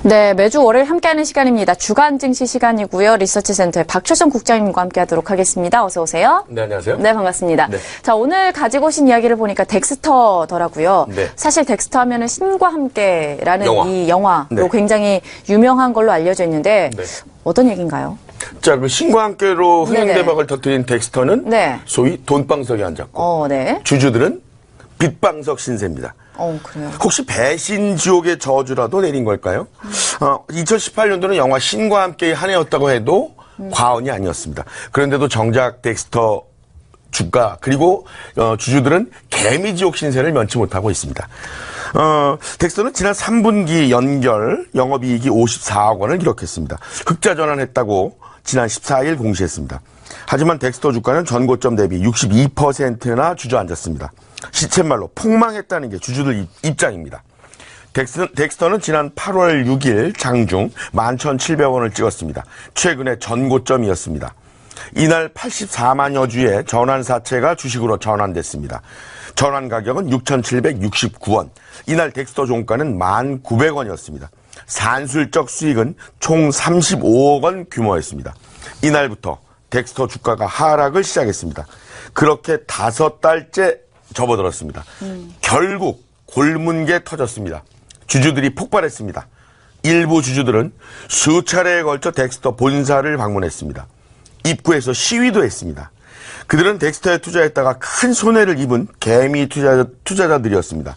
네, 매주 월요일 함께하는 시간입니다. 주간 증시 시간이고요. 리서치센터의 박철정 국장님과 함께하도록 하겠습니다. 어서 오세요. 네, 안녕하세요. 네, 반갑습니다. 네. 자, 오늘 가지고 오신 이야기를 보니까 덱스터더라고요. 네. 사실 덱스터 하면은 신과 함께라는 영화. 이 영화로 네. 굉장히 유명한 걸로 알려져 있는데 네. 어떤 얘기인가요? 자, 그 신과 함께로 네네. 흥행대박을 터뜨린 덱스터는 네. 소위 돈방석에 앉았고 네. 주주들은 빚방석 신세입니다. 그래요. 혹시 배신 지옥의 저주라도 내린 걸까요? 2018년도는 영화 신과 함께의 한 해였다고 해도 과언이 아니었습니다. 그런데도 정작 덱스터 주가 그리고 주주들은 개미지옥 신세를 면치 못하고 있습니다. 덱스터는 지난 3분기 연결 영업이익이 54억 원을 기록했습니다. 흑자 전환했다고 지난 14일 공시했습니다. 하지만 덱스터 주가는 전고점 대비 62%나 주저앉았습니다. 시쳇말로 폭망했다는 게 주주들 입장입니다. 덱스터는 지난 8월 6일 장중 11,700원을 찍었습니다. 최근의 전고점이었습니다. 이날 84만여 주의 전환사채가 주식으로 전환됐습니다. 전환 가격은 6,769원. 이날 덱스터 종가는 1,900원이었습니다. 산술적 수익은 총 35억 원 규모였습니다. 이날부터 덱스터 주가가 하락을 시작했습니다. 그렇게 5달째 접어들었습니다. 결국 골문게 터졌습니다. 주주들이 폭발했습니다. 일부 주주들은 수차례에 걸쳐 덱스터 본사를 방문했습니다. 입구에서 시위도 했습니다. 그들은 덱스터에 투자했다가 큰 손해를 입은 개미 투자자들이었습니다.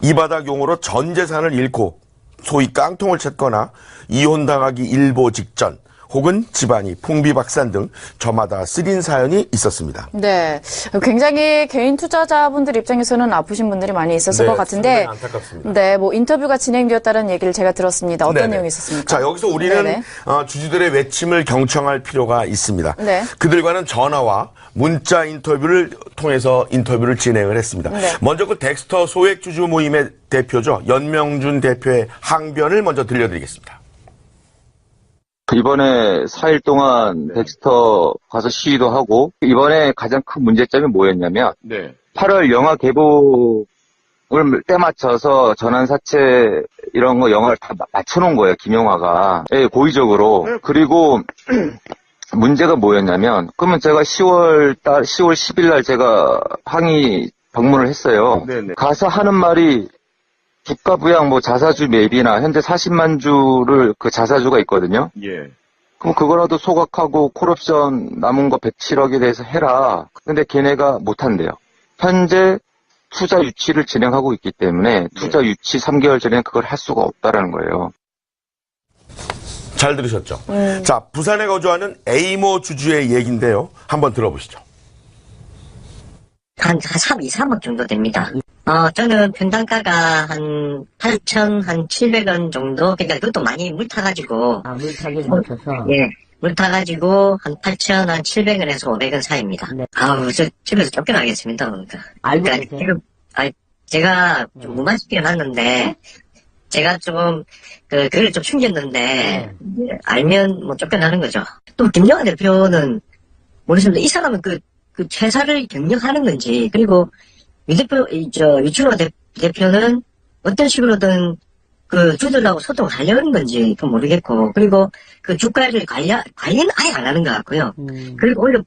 이 바닥 용어로 전 재산을 잃고 소위 깡통을 쳤거나 이혼당하기 일보 직전 혹은 집안이 풍비박산 등 저마다 쓰린 사연이 있었습니다. 네, 굉장히 개인 투자자분들 입장에서는 아프신 분들이 많이 있었을 것 같은데, 안타깝습니다. 네, 뭐 인터뷰가 진행되었다는 얘기를 제가 들었습니다. 어떤 네네. 내용이 있었습니까? 자, 여기서 우리는 네네. 주주들의 외침을 경청할 필요가 있습니다. 네. 그들과는 전화와 문자 인터뷰를 통해서 인터뷰를 진행을 했습니다. 네. 먼저 그 덱스터 소액 주주 모임의 대표죠. 연명준 대표의 항변을 먼저 들려드리겠습니다. 이번에 4일 동안 덱스터 가서 시위도 하고, 이번에 가장 큰 문제점이 뭐였냐면, 8월 영화 개봉을 때 맞춰서 전환사채 이런 거 영화를 다 맞춰놓은 거예요, 김영화가. 예, 고의적으로. 그리고 문제가 뭐였냐면, 그러면 제가 10월 10일 날 제가 항의 방문을 했어요. 네네. 가서 하는 말이, 주가 부양 자사주 매입이나 현재 40만 주를 그 자사주가 있거든요. 예. 그럼 그거라도 소각하고 콜옵션 남은 거 107억에 대해서 해라. 근데 걔네가 못한대요. 현재 투자 유치를 진행하고 있기 때문에 투자 유치 3개월 전에 그걸 할 수가 없다라는 거예요. 잘 들으셨죠? 자, 부산에 거주하는 A모 주주의 얘기인데요. 한번 들어보시죠. 한 3억 정도 됩니다. 저는 평당가가 한 8,700원 정도, 그러니까 그것도 많이 물 타가지고. 물 타기 묻혀서? 예. 물 타가지고 한 8,700원에서 500원 사이입니다. 네. 저 집에서 쫓겨나겠습니다, 그러니까. 알고 그러니까 계세요? 제가 좀 무관심하게 났는데, 제가 좀, 그걸 좀 숨겼는데, 알면 쫓겨나는 거죠. 또 김영하 대표는, 모르겠습니다. 이 사람은 그 회사를 경영하는 건지, 그리고 유충호 대표는 어떤 식으로든 그 주주들하고 소통하려는 건지 모르겠고, 그리고 그 주가를 관리는 아예 안 하는 것 같고요. 그리고 오히려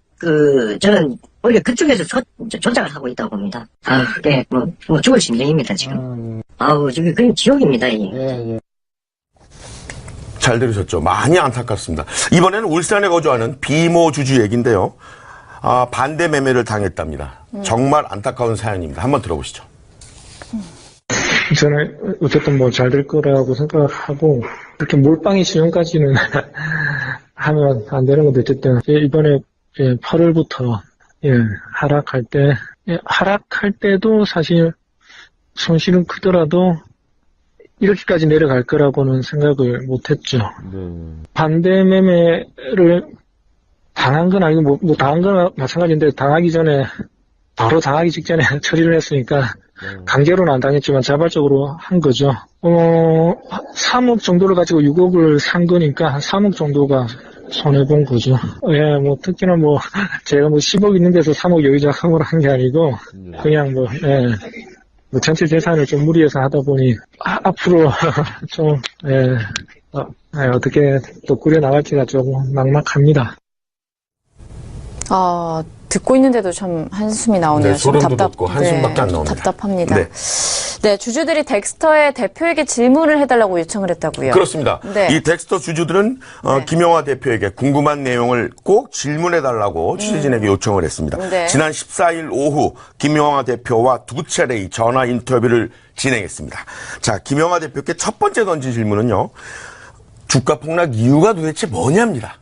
저는 오히려 그쪽에서 조작을 하고 있다고 봅니다. 네, 죽을 심정입니다, 지금. 저기 그냥 지옥입니다, 이게. 예. 잘 들으셨죠? 많이 안타깝습니다. 이번에는 울산에 거주하는 B모 주주 얘기인데요. 반대 매매를 당했답니다. 정말 안타까운 사연입니다. 한번 들어보시죠. 저는 어쨌든 잘 될 거라고 생각을 하고, 그렇게 몰빵이 시험까지는 하면 안 되는 건데, 어쨌든 이번에 8월부터 하락할 때도 사실 손실은 크더라도 이렇게까지 내려갈 거라고는 생각을 못 했죠. 반대 매매를 당한 건 아니고, 당한 건 마찬가지인데, 바로 당하기 직전에 처리를 했으니까, 강제로는 안 당했지만 자발적으로 한 거죠. 3억 정도를 가지고 6억을 산 거니까, 한 3억 정도가 손해본 거죠. 예, 특히나 제가 10억 있는 데서 3억 여유 자금으로 한 게 아니고, 그냥 전체 재산을 좀 무리해서 하다 보니, 앞으로 좀, 어떻게 또 꾸려나갈지가 조금 막막합니다. 듣고 있는데도 참 한숨이 나오네요. 네, 소름도 돋고 한숨밖에 안 나옵니다. 답답합니다. 네. 네, 주주들이 덱스터의 대표에게 질문을 해달라고 요청을 했다고요. 그렇습니다. 네. 이 덱스터 주주들은 김영하 대표에게 궁금한 내용을 꼭 질문해달라고 취재진에게 요청을 했습니다. 네. 지난 14일 오후 김영하 대표와 두 차례의 전화 인터뷰를 진행했습니다. 자, 김영하 대표께 첫 번째 던진 질문은요. 주가 폭락 이유가 도대체 뭐냐입니다.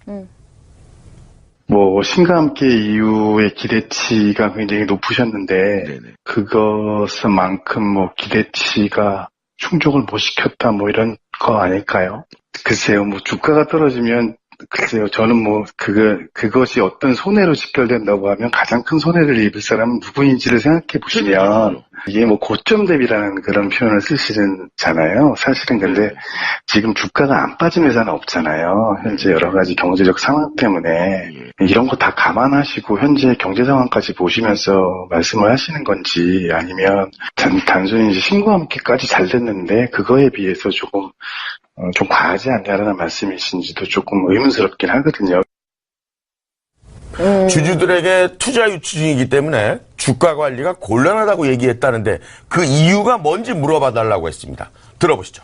신과 함께 이후의 기대치가 굉장히 높으셨는데, 그것만큼 기대치가 충족을 못 시켰다, 이런 거 아닐까요? 글쎄요, 주가가 떨어지면, 저는 그것이 어떤 손해로 직결된다고 하면 가장 큰 손해를 입을 사람은 누구인지를 생각해 보시면, 이게 고점 대비라는 그런 표현을 쓰시잖아요. 사실은 근데 지금 주가가 안 빠진 회사는 없잖아요. 현재 여러 가지 경제적 상황 때문에 이런 거 다 감안하시고 현재 경제 상황까지 보시면서 말씀을 하시는 건지 아니면 단순히 이제 신과 함께까지 잘 됐는데 그거에 비해서 조금 좀 과하지 않냐라는 말씀이신지도 조금 의문스럽긴 하거든요. 주주들에게 투자 유치 중이기 때문에 주가 관리가 곤란하다고 얘기했다는데 그 이유가 뭔지 물어봐 달라고 했습니다. 들어보시죠.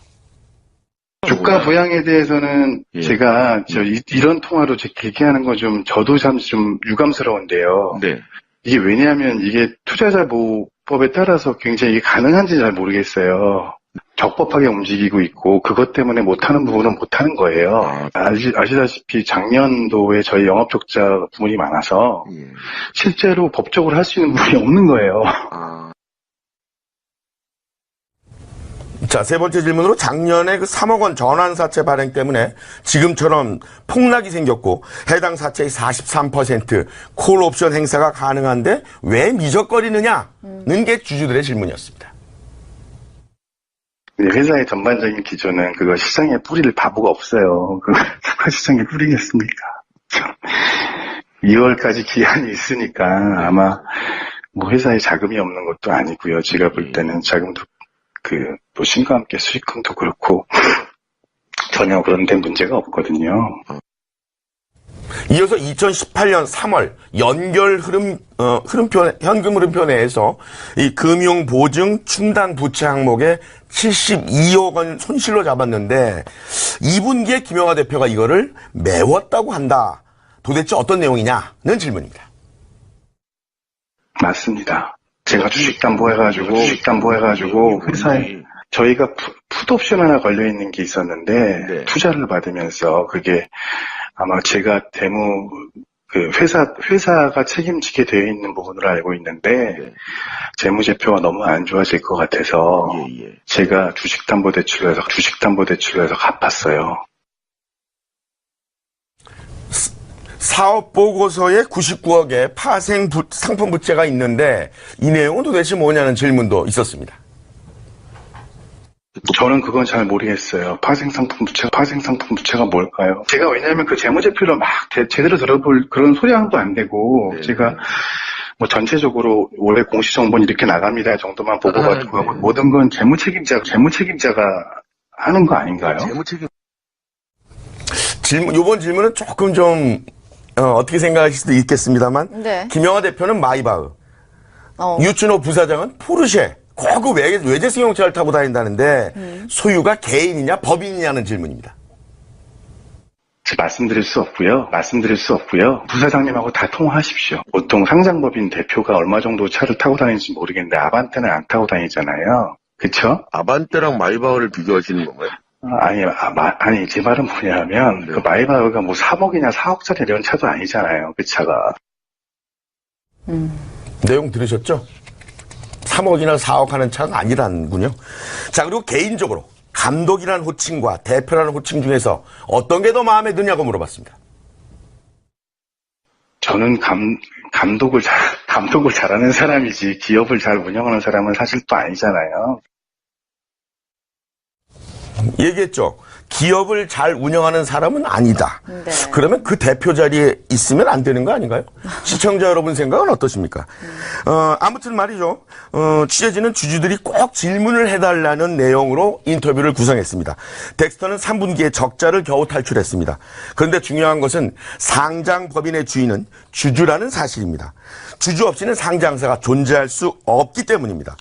주가 부양에 대해서는 제가 이런 통화로 얘기하는 건 저도 참 좀 유감스러운데요. 네. 이게 왜냐하면 이게 투자자 보호법에 따라서 굉장히 이게 가능한지 잘 모르겠어요. 적법하게 움직이고 있고 그것 때문에 못하는 부분은 못하는 거예요. 아시다시피 작년도에 저희 영업 적자 부분이 많아서 실제로 법적으로 할 수 있는 부분이 없는 거예요. 자, 세 번째 질문으로 작년에 그 3억 원 전환사채 발행 때문에 지금처럼 폭락이 생겼고 해당 사채의 43% 콜옵션 행사가 가능한데 왜 미적거리느냐는 게 주주들의 질문이었습니다. 회사의 전반적인 기조는 그거 시장에 뿌릴 바보가 없어요. 누가 시장에 뿌리겠습니까? 2월까지 기한이 있으니까 아마 회사에 자금이 없는 것도 아니고요. 제가 볼 때는 자금도 신과 함께 수익금도 그렇고 전혀 그런 데 문제가 없거든요. 이어서 2018년 3월 연결 현금 흐름표 내에서 이 금융 보증 충당 부채 항목에 72억 원 손실로 잡았는데 2분기에 김영하 대표가 이거를 메웠다고 한다. 도대체 어떤 내용이냐는 질문입니다. 맞습니다. 제가 주식담보해가지고 회사에 저희가 풋옵션 하나 걸려있는 게 있었는데 투자를 받으면서 그게 아마 제가 회사가 책임지게 되어 있는 부분으로 알고 있는데 재무제표가 너무 안 좋아질 것 같아서 제가 주식담보대출로 해서 갚았어요. 사업 보고서에 99억의 파생 상품 부채가 있는데 이 내용은 도대체 뭐냐는 질문도 있었습니다. 저는 그건 잘 모르겠어요. 파생 상품 부채가 뭘까요? 제가 왜냐하면 그 재무제표를 막 제대로 들어볼 그런 소량도 안 되고 제가 전체적으로 올해 공시정보는 이렇게 나갑니다 정도만 보고 가지고 모든 건 재무책임자가 하는 거 아닌가요? 이번 질문은 조금 좀 어떻게 생각하실 수도 있겠습니다만 김영하 대표는 마이바흐, 유춘호 부사장은 포르쉐, 고급 외제 승용차를 타고 다닌다는데 소유가 개인이냐 법인이냐는 질문입니다. 말씀드릴 수 없고요. 부사장님하고 다 통화하십시오. 보통 상장법인 대표가 얼마 정도 차를 타고 다니는지 모르겠는데 아반떼는 안 타고 다니잖아요. 그쵸? 아반떼랑 마이바흐를 비교하시는 건가요? 아니, 제 말은 뭐냐면, 그 마이바흐가 3억이냐 4억짜리 이런 차도 아니잖아요, 그 차가. 내용 들으셨죠? 3억이나 4억 하는 차가 아니라는군요. 자, 그리고 개인적으로 감독이라는 호칭과 대표라는 호칭 중에서 어떤 게 더 마음에 드냐고 물어봤습니다. 저는 감독을 잘하는 사람이지, 기업을 잘 운영하는 사람은 사실 또 아니잖아요. 얘기했죠. 기업을 잘 운영하는 사람은 아니다. 네. 그러면 그 대표 자리에 있으면 안 되는 거 아닌가요? 시청자 여러분 생각은 어떠십니까? 아무튼 말이죠. 취재진은 주주들이 꼭 질문을 해달라는 내용으로 인터뷰를 구성했습니다. 덱스터는 3분기에 적자를 겨우 탈출했습니다. 그런데 중요한 것은 상장 법인의 주인은 주주라는 사실입니다. 주주 없이는 상장사가 존재할 수 없기 때문입니다.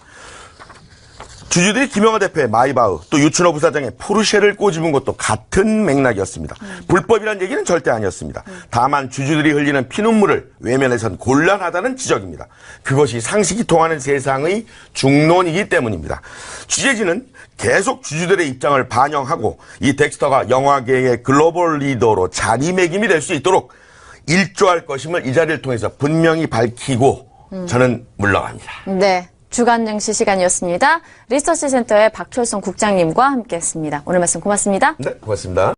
주주들이 김영하 대표의 마이바흐 또 유춘호 부사장의 포르쉐를 꼬집은 것도 같은 맥락이었습니다. 불법이란 얘기는 절대 아니었습니다. 다만 주주들이 흘리는 피눈물을 외면해선 곤란하다는 지적입니다. 그것이 상식이 통하는 세상의 중론이기 때문입니다. 취재진은 계속 주주들의 입장을 반영하고 이 덱스터가 영화계의 글로벌 리더로 자리매김이 될 수 있도록 일조할 것임을 이 자리를 통해서 분명히 밝히고 저는 물러갑니다. 네. 주간 증시 시간이었습니다. 리서치 센터의 박철성 국장님과 함께했습니다. 오늘 말씀 고맙습니다. 네, 고맙습니다.